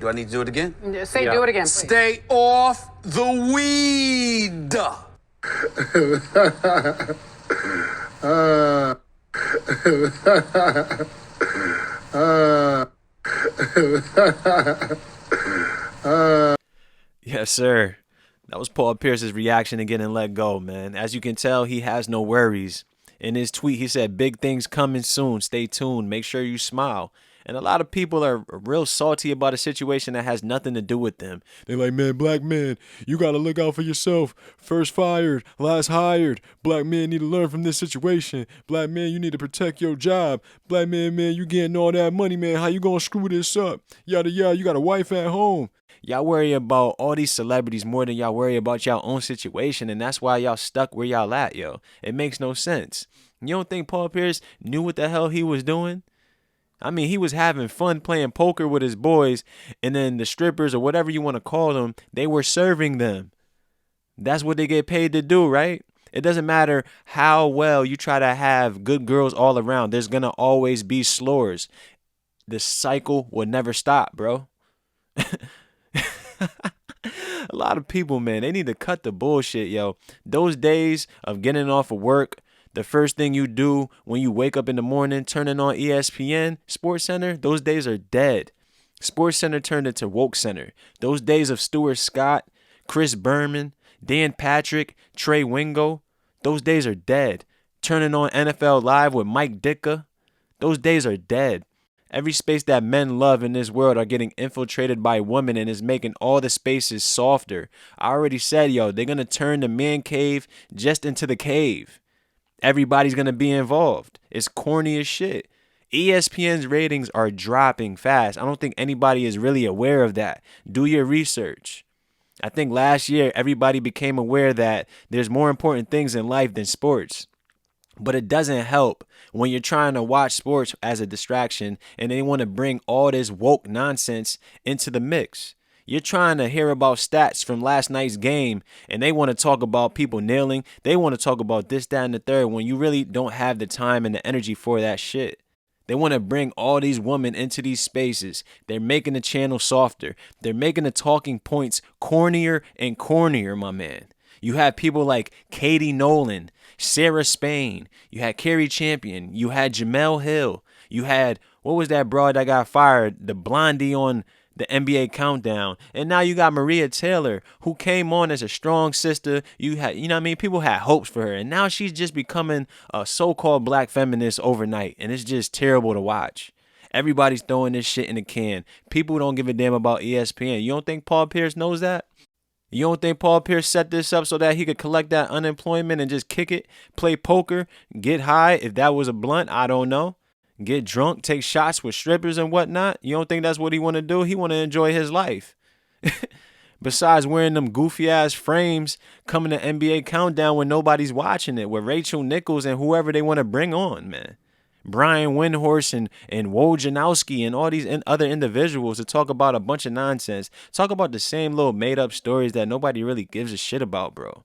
Do I need to do it again? Do it again, please. Stay off the weed. Yes, sir. That was Paul Pierce's reaction to getting let go, man. As you can tell, he has no worries. In his tweet, he said, "Big things coming soon. Stay tuned. Make sure you smile." And a lot of people are real salty about a situation that has nothing to do with them. They're like, "Man, black man, you got to look out for yourself. First fired, last hired. Black men need to learn from this situation. Black man, you need to protect your job. Black man, you getting all that money, man. How you going to screw this up? Yada, yada, you got a wife at home." Y'all worry about all these celebrities more than y'all worry about y'all own situation, and that's why y'all stuck where y'all at, yo. It makes no sense. You don't think Paul Pierce knew what the hell he was doing? I mean, he was having fun playing poker with his boys, and then the strippers, or whatever you want to call them, they were serving them. That's what they get paid to do, right? It doesn't matter how well you try to have good girls all around. There's going to always be slurs. The cycle will never stop, bro. A lot of people, man, they need to cut the bullshit, yo. Those days of getting off of work, the first thing you do when you wake up in the morning, turning on ESPN, Sports Center, those days are dead. Sports Center turned into Woke Center. Those days of Stuart Scott, Chris Berman, Dan Patrick, Trey Wingo, those days are dead. Turning on NFL Live with Mike Ditka, those days are dead. Every space that men love in this world are getting infiltrated by women and is making all the spaces softer. I already said, yo, they're going to turn the man cave just into the cave. Everybody's going to be involved. It's corny as shit. ESPN's ratings are dropping fast. I don't think anybody is really aware of that. Do your research. I think last year everybody became aware that there's more important things in life than sports. But it doesn't help when you're trying to watch sports as a distraction and they want to bring all this woke nonsense into the mix. You're trying to hear about stats from last night's game and they want to talk about people kneeling. They want to talk about this, that, and the third when you really don't have the time and the energy for that shit. They want to bring all these women into these spaces. They're making the channel softer. They're making the talking points cornier and cornier, my man. You had people like Katie Nolan, Sarah Spain. You had Carrie Champion. You had Jamel Hill. You had, what was that broad that got fired? The blondie on the NBA Countdown. And now you got Maria Taylor, who came on as a strong sister. You had, you know what I mean? People had hopes for her. And now she's just becoming a so-called black feminist overnight. And it's just terrible to watch. Everybody's throwing this shit in the can. People don't give a damn about ESPN. You don't think Paul Pierce knows that? You don't think Paul Pierce set this up so that he could collect that unemployment and just kick it, play poker, get high? If that was a blunt, I don't know. Get drunk, take shots with strippers and whatnot. You don't think that's what he want to do? He want to enjoy his life. Besides wearing them goofy ass frames coming to NBA Countdown when nobody's watching it with Rachel Nichols and whoever they want to bring on, man. Brian Windhorst and Wojnarowski and all these other individuals to talk about a bunch of nonsense. Talk about the same little made-up stories that nobody really gives a shit about, bro.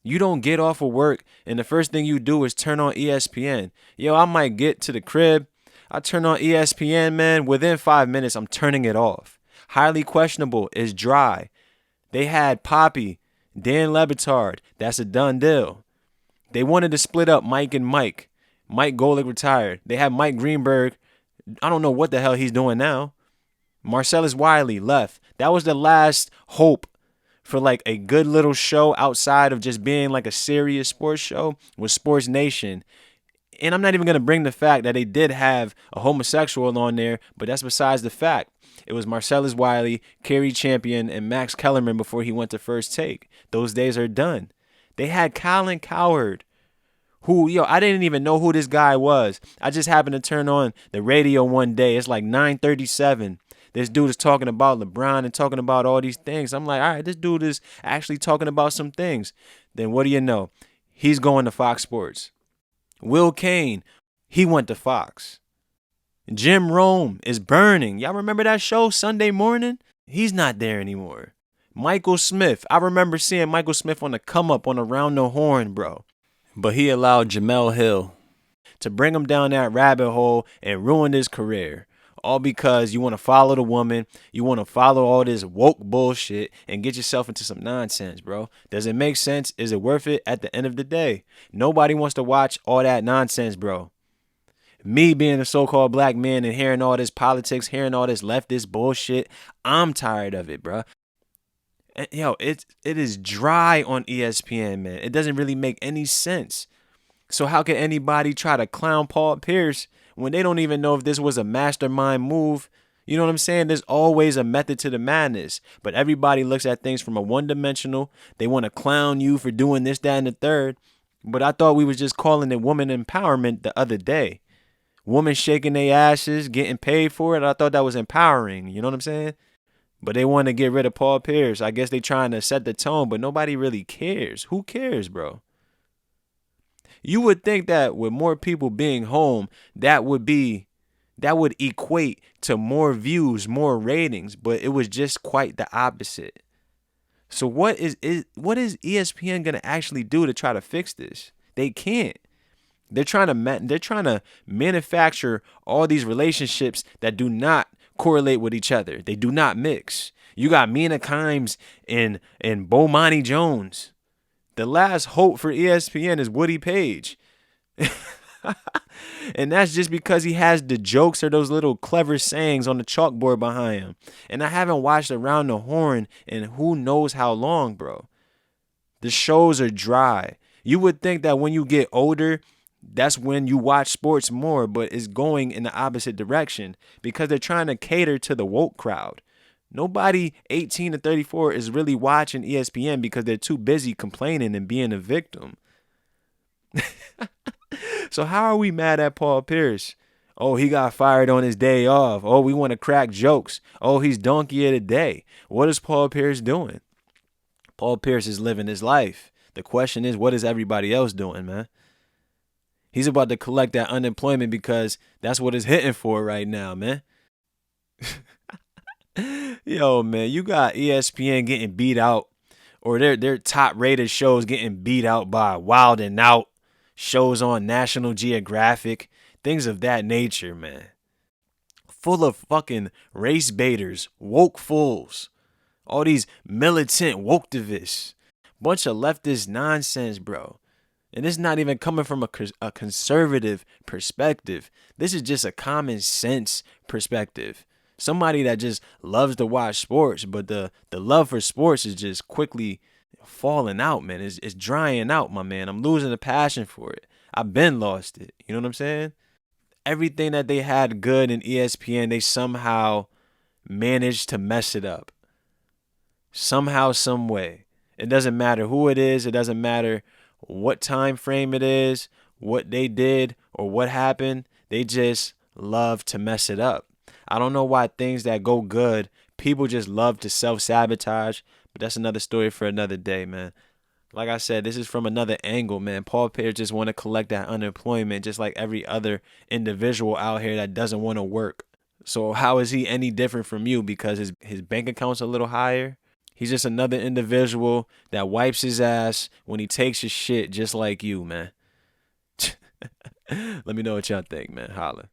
You don't get off of work and the first thing you do is turn on ESPN. Yo, I might get to the crib. I turn on ESPN, man. Within 5 minutes, I'm turning it off. Highly questionable is dry. They had Poppy, Dan Lebitard. That's a done deal. They wanted to split up Mike and Mike. Mike Golick retired. They had Mike Greenberg. I don't know what the hell he's doing now. Marcellus Wiley left. That was the last hope for like a good little show outside of just being like a serious sports show was Sports Nation. And I'm not even going to bring the fact that they did have a homosexual on there, but that's besides the fact. It was Marcellus Wiley, Kerry Champion, and Max Kellerman before he went to First Take. Those days are done. They had Colin Cowherd, who, yo, I didn't even know who this guy was. I just happened to turn on the radio one day. It's like 9:37. This dude is talking about LeBron and talking about all these things. I'm like, all right, this dude is actually talking about some things. Then what do you know? He's going to Fox Sports. Will Cain, he went to Fox. Jim Rome is burning. Y'all remember that show, Sunday Morning? He's not there anymore. Michael Smith, I remember seeing Michael Smith on the come up on Around the Horn, bro. But he allowed Jamel Hill to bring him down that rabbit hole and ruin his career. All because you want to follow the woman, you want to follow all this woke bullshit and get yourself into some nonsense, bro. Does it make sense? Is it worth it at the end of the day? Nobody wants to watch all that nonsense, bro. Me being a so-called black man and hearing all this politics, hearing all this leftist bullshit, I'm tired of it, bro. And, it is dry on ESPN, man. It doesn't really make any sense. So how can anybody try to clown Paul Pierce when they don't even know if this was a mastermind move? You know what I'm saying? There's always a method to the madness, but everybody looks at things from a one-dimensional. They want to clown you for doing this, that, and the third. But I thought we was just calling it woman empowerment the other day. Women shaking their asses, getting paid for it. I thought that was empowering. You know what I'm saying? But they want to get rid of Paul Pierce. I guess they trying to set the tone, but nobody really cares. Who cares, bro? You would think that with more people being home, that would equate to more views, more ratings, but it was just quite the opposite. So what is ESPN gonna actually do to try to fix this? They can't. They're trying to manufacture all these relationships that do not correlate with each other. They do not mix. You got Mina Kimes and Bomani Jones. The last hope for ESPN is Woody Page. And that's just because he has the jokes or those little clever sayings on the chalkboard behind him. And I haven't watched Around the Horn in who knows how long, bro. The shows are dry. You would think that when you get older, that's when you watch sports more, but it's going in the opposite direction because they're trying to cater to the woke crowd. Nobody 18 to 34 is really watching ESPN because they're too busy complaining and being a victim. So how are we mad at Paul Pierce? Oh, he got fired on his day off. Oh, we want to crack jokes. Oh, he's donkey of the day. What is Paul Pierce doing? Paul Pierce is living his life. The question is, what is everybody else doing, man? He's about to collect that unemployment because that's what it's hitting for right now, man. Yo, man, you got ESPN getting beat out, or their top rated shows getting beat out by Wild and Out, shows on National Geographic, things of that nature, man. Full of fucking race baiters, woke fools, all these militant woketivists, bunch of leftist nonsense, bro. And it's not even coming from a conservative perspective. This is just a common sense perspective. Somebody that just loves to watch sports, but the love for sports is just quickly falling out, man. It's drying out, my man. I'm losing the passion for it. I've been lost it. You know what I'm saying? Everything that they had good in ESPN, they somehow managed to mess it up. Somehow, some way. It doesn't matter who it is. It doesn't matter what time frame it is, what they did, or what happened. They just love to mess it up. I don't know why things that go good, people just love to self-sabotage, but that's another story for another day, man. Like I said, this is from another angle, man. Paul Pierce just want to collect that unemployment just like every other individual out here that doesn't want to work. So how is he any different from you because his bank account's a little higher? He's just another individual that wipes his ass when he takes his shit just like you, man. Let me know what y'all think, man. Holla.